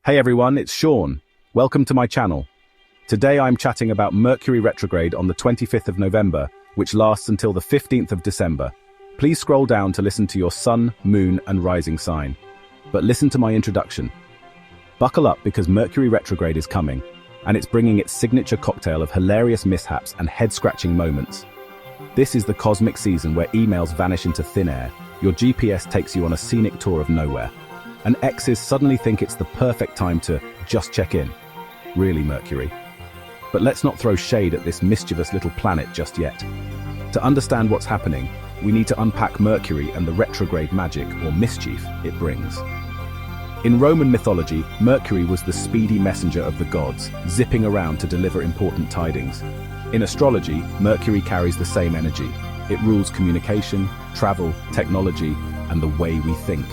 Hey everyone, it's Sean. Welcome to my channel. Today I'm chatting about Mercury Retrograde on the 25th of November, which lasts until the 15th of December. Please scroll down to listen to your sun, moon, and rising sign. But listen to my introduction. Buckle up because Mercury Retrograde is coming, and it's bringing its signature cocktail of hilarious mishaps and head-scratching moments. This is the cosmic season where emails vanish into thin air, your GPS takes you on a scenic tour of nowhere, and exes suddenly think it's the perfect time to just check in. Really, Mercury? But let's not throw shade at this mischievous little planet just yet. To understand what's happening, we need to unpack Mercury and the retrograde magic or mischief it brings. In Roman mythology, Mercury was the speedy messenger of the gods, zipping around to deliver important tidings. In astrology, Mercury carries the same energy. It rules communication, travel, technology, and the way we think.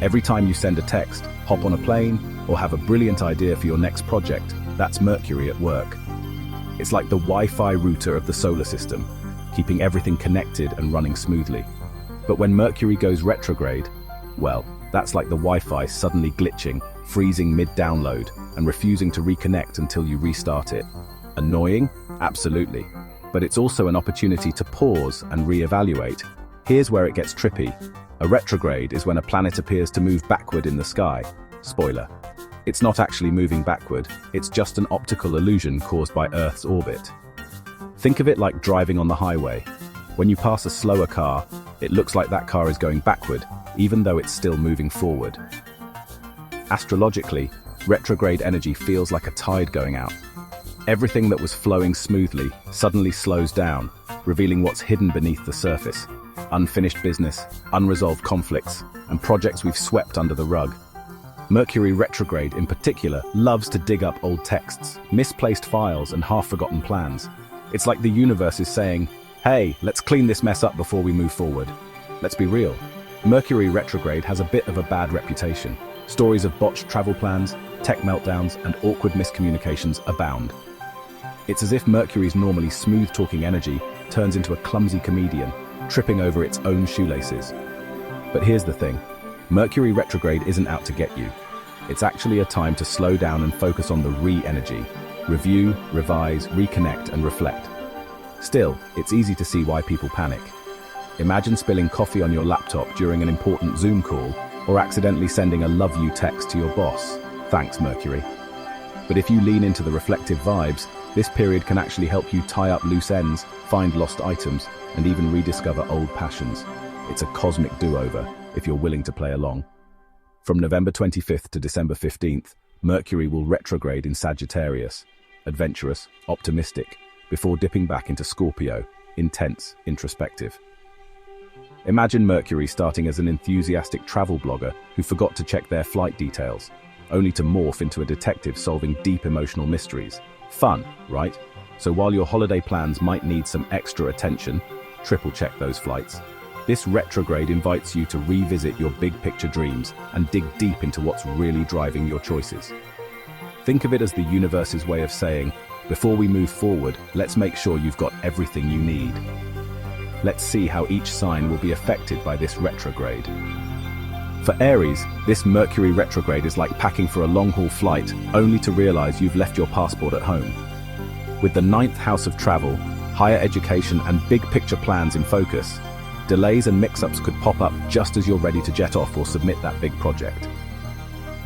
Every time you send a text, hop on a plane, or have a brilliant idea for your next project, that's Mercury at work. It's like the Wi-Fi router of the solar system, keeping everything connected and running smoothly. But when Mercury goes retrograde, well, that's like the Wi-Fi suddenly glitching, freezing mid-download, and refusing to reconnect until you restart it. Annoying? Absolutely. But it's also an opportunity to pause and re-evaluate. Here's where it gets trippy. A retrograde is when a planet appears to move backward in the sky. Spoiler. It's not actually moving backward, it's just an optical illusion caused by Earth's orbit. Think of it like driving on the highway. When you pass a slower car, it looks like that car is going backward, even though it's still moving forward. Astrologically, retrograde energy feels like a tide going out. Everything that was flowing smoothly suddenly slows down, revealing what's hidden beneath the surface. Unfinished business, unresolved conflicts, and projects we've swept under the rug. Mercury retrograde, in particular, loves to dig up old texts, misplaced files, and half-forgotten plans. It's like the universe is saying, hey, let's clean this mess up before we move forward. Let's be real. Mercury retrograde has a bit of a bad reputation. Stories of botched travel plans, tech meltdowns, and awkward miscommunications abound. It's as if Mercury's normally smooth-talking energy turns into a clumsy comedian, tripping over its own shoelaces. But here's the thing. Mercury retrograde isn't out to get you. It's actually a time to slow down and focus on the re-energy. Review, revise, reconnect, and reflect. Still, it's easy to see why people panic. Imagine spilling coffee on your laptop during an important Zoom call, or accidentally sending a love you text to your boss. Thanks, Mercury. But if you lean into the reflective vibes, this period can actually help you tie up loose ends, find lost items, and even rediscover old passions. It's a cosmic do-over, if you're willing to play along. From November 25th to December 15th, Mercury will retrograde in Sagittarius, adventurous, optimistic, before dipping back into Scorpio, intense, introspective. Imagine Mercury starting as an enthusiastic travel blogger who forgot to check their flight details, only to morph into a detective solving deep emotional mysteries. Fun, right? So while your holiday plans might need some extra attention, triple check those flights. This retrograde invites you to revisit your big picture dreams and dig deep into what's really driving your choices. Think of it as the universe's way of saying, before we move forward, let's make sure you've got everything you need. Let's see how each sign will be affected by this retrograde. For Aries, this Mercury retrograde is like packing for a long-haul flight, only to realize you've left your passport at home. With the 9th house of travel, higher education, and big-picture plans in focus, delays and mix-ups could pop up just as you're ready to jet off or submit that big project.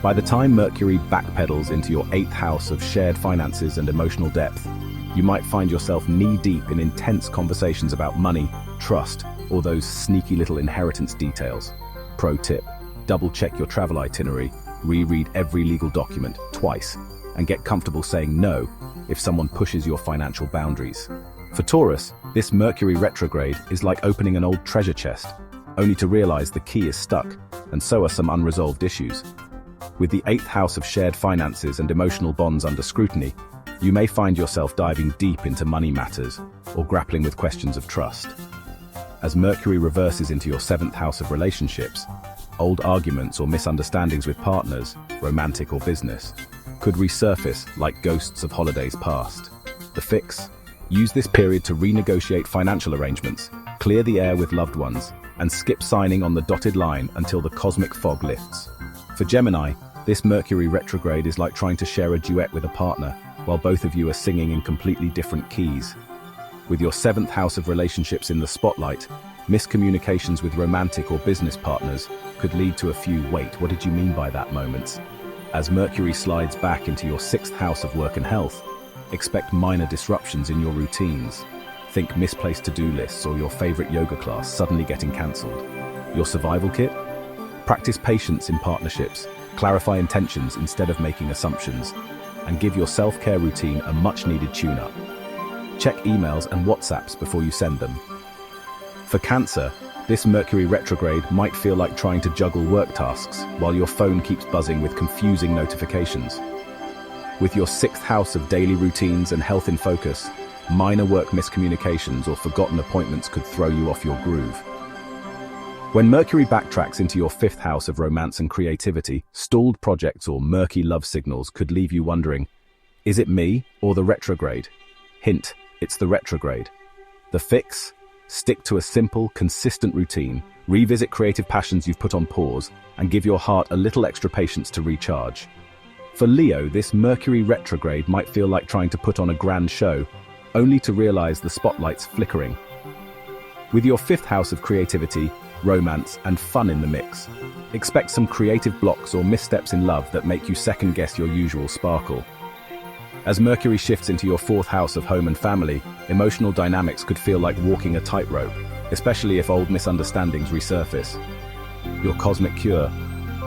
By the time Mercury backpedals into your 8th house of shared finances and emotional depth, you might find yourself knee-deep in intense conversations about money, trust, or those sneaky little inheritance details. Pro tip: double-check your travel itinerary, reread every legal document twice, and get comfortable saying no if someone pushes your financial boundaries. For Taurus, this Mercury retrograde is like opening an old treasure chest, only to realize the key is stuck, and so are some unresolved issues. With the 8th house of shared finances and emotional bonds under scrutiny, you may find yourself diving deep into money matters or grappling with questions of trust. As Mercury reverses into your 7th house of relationships, old arguments or misunderstandings with partners, romantic or business, could resurface like ghosts of holidays past. The fix? Use this period to renegotiate financial arrangements, clear the air with loved ones, and skip signing on the dotted line until the cosmic fog lifts. For Gemini, this Mercury retrograde is like trying to share a duet with a partner, while both of you are singing in completely different keys. With your 7th house of relationships in the spotlight, miscommunications with romantic or business partners could lead to a few "wait, what did you mean by that" moments. As Mercury slides back into your 6th house of work and health, expect minor disruptions in your routines. Think misplaced to-do lists or your favorite yoga class suddenly getting cancelled. Your survival kit? Practice patience in partnerships, clarify intentions instead of making assumptions, and give your self-care routine a much-needed tune-up. Check emails and WhatsApps before you send them. For Cancer, this Mercury retrograde might feel like trying to juggle work tasks while your phone keeps buzzing with confusing notifications. With your 6th house of daily routines and health in focus, minor work miscommunications or forgotten appointments could throw you off your groove. When Mercury backtracks into your 5th house of romance and creativity, stalled projects or murky love signals could leave you wondering, is it me or the retrograde? Hint, it's the retrograde. The fix? Stick to a simple, consistent routine, revisit creative passions you've put on pause, and give your heart a little extra patience to recharge. For Leo, this Mercury retrograde might feel like trying to put on a grand show, only to realize the spotlight's flickering. With your 5th house of creativity, romance, and fun in the mix, expect some creative blocks or missteps in love that make you second-guess your usual sparkle. As Mercury shifts into your 4th house of home and family, emotional dynamics could feel like walking a tightrope, especially if old misunderstandings resurface. Your cosmic cure: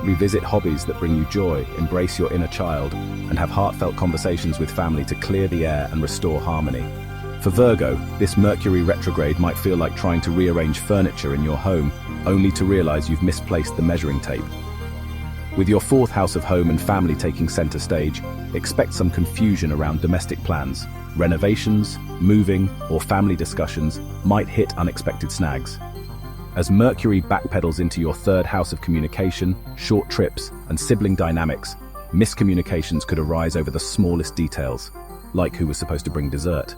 revisit hobbies that bring you joy, embrace your inner child, and have heartfelt conversations with family to clear the air and restore harmony. For Virgo, this Mercury retrograde might feel like trying to rearrange furniture in your home, only to realize you've misplaced the measuring tape. With your 4th house of home and family taking center stage, expect some confusion around domestic plans. Renovations, moving, or family discussions might hit unexpected snags. As Mercury backpedals into your 3rd house of communication, short trips, and sibling dynamics, miscommunications could arise over the smallest details, like who was supposed to bring dessert.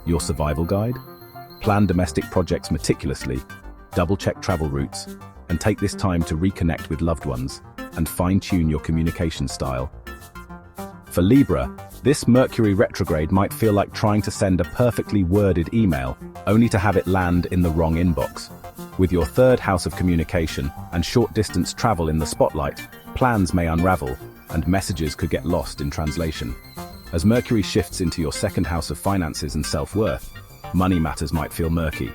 Your survival guide? Plan domestic projects meticulously, double-check travel routes, and take this time to reconnect with loved ones and fine-tune your communication style. For Libra, this Mercury retrograde might feel like trying to send a perfectly worded email, only to have it land in the wrong inbox. With your 3rd house of communication and short-distance travel in the spotlight, plans may unravel, and messages could get lost in translation. As Mercury shifts into your 2nd house of finances and self-worth, money matters might feel murky,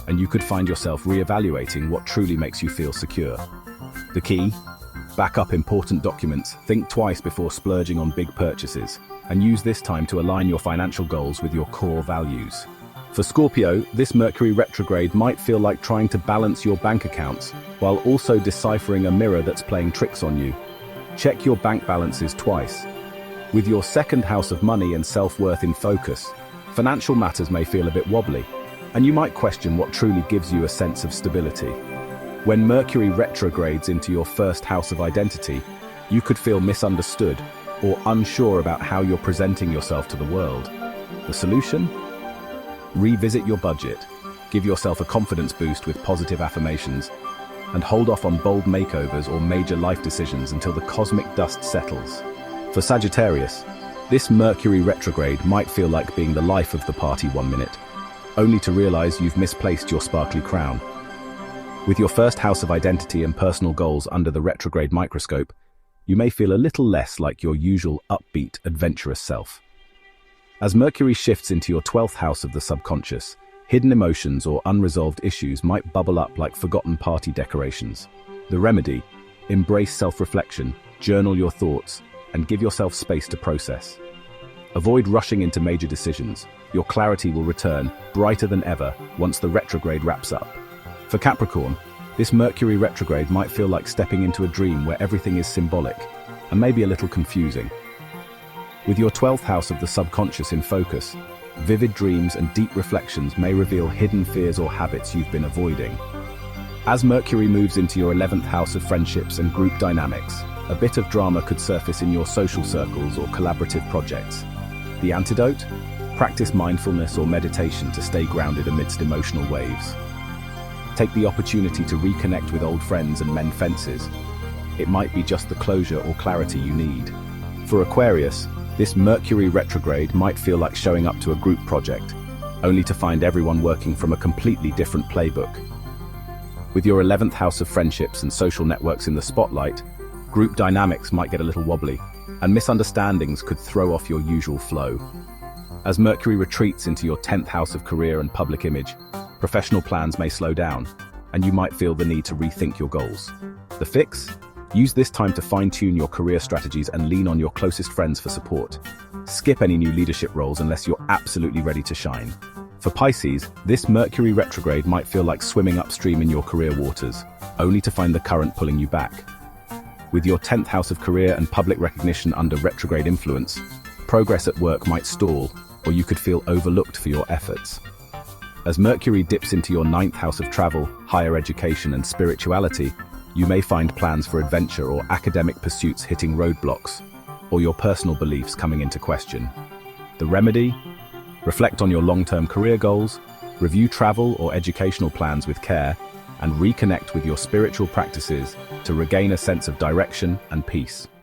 and you could find yourself re-evaluating what truly makes you feel secure. The key? Back up important documents, think twice before splurging on big purchases, and use this time to align your financial goals with your core values. For Scorpio, this Mercury retrograde might feel like trying to balance your bank accounts, while also deciphering a mirror that's playing tricks on you. Check your bank balances twice. With your 2nd house of money and self-worth in focus, financial matters may feel a bit wobbly, and you might question what truly gives you a sense of stability. When Mercury retrogrades into your 1st house of identity, you could feel misunderstood or unsure about how you're presenting yourself to the world. The solution? Revisit your budget, give yourself a confidence boost with positive affirmations, and hold off on bold makeovers or major life decisions until the cosmic dust settles. For Sagittarius, this Mercury retrograde might feel like being the life of the party 1 minute, only to realize you've misplaced your sparkly crown. With your 1st house of identity and personal goals under the retrograde microscope, you may feel a little less like your usual upbeat, adventurous self. As Mercury shifts into your 12th house of the subconscious, hidden emotions or unresolved issues might bubble up like forgotten party decorations. The remedy? Embrace self-reflection, journal your thoughts, and give yourself space to process. Avoid rushing into major decisions. Your clarity will return, brighter than ever, once the retrograde wraps up. For Capricorn, this Mercury retrograde might feel like stepping into a dream where everything is symbolic, and maybe a little confusing. With your 12th house of the subconscious in focus, vivid dreams and deep reflections may reveal hidden fears or habits you've been avoiding. As Mercury moves into your 11th house of friendships and group dynamics, a bit of drama could surface in your social circles or collaborative projects. The antidote? Practice mindfulness or meditation to stay grounded amidst emotional waves. Take the opportunity to reconnect with old friends and mend fences. it might be just the closure or clarity you need. For Aquarius, this Mercury retrograde might feel like showing up to a group project, only to find everyone working from a completely different playbook. With your 11th house of friendships and social networks in the spotlight, group dynamics might get a little wobbly, and misunderstandings could throw off your usual flow. As Mercury retreats into your 10th house of career and public image, professional plans may slow down, and you might feel the need to rethink your goals. The fix? Use this time to fine-tune your career strategies and lean on your closest friends for support. Skip any new leadership roles unless you're absolutely ready to shine. For Pisces, this Mercury retrograde might feel like swimming upstream in your career waters, only to find the current pulling you back. With your 10th house of career and public recognition under retrograde influence, progress at work might stall, or you could feel overlooked for your efforts. As Mercury dips into your 9th house of travel, higher education and spirituality, you may find plans for adventure or academic pursuits hitting roadblocks, or your personal beliefs coming into question. The remedy? Reflect on your long-term career goals, review travel or educational plans with care, and reconnect with your spiritual practices to regain a sense of direction and peace.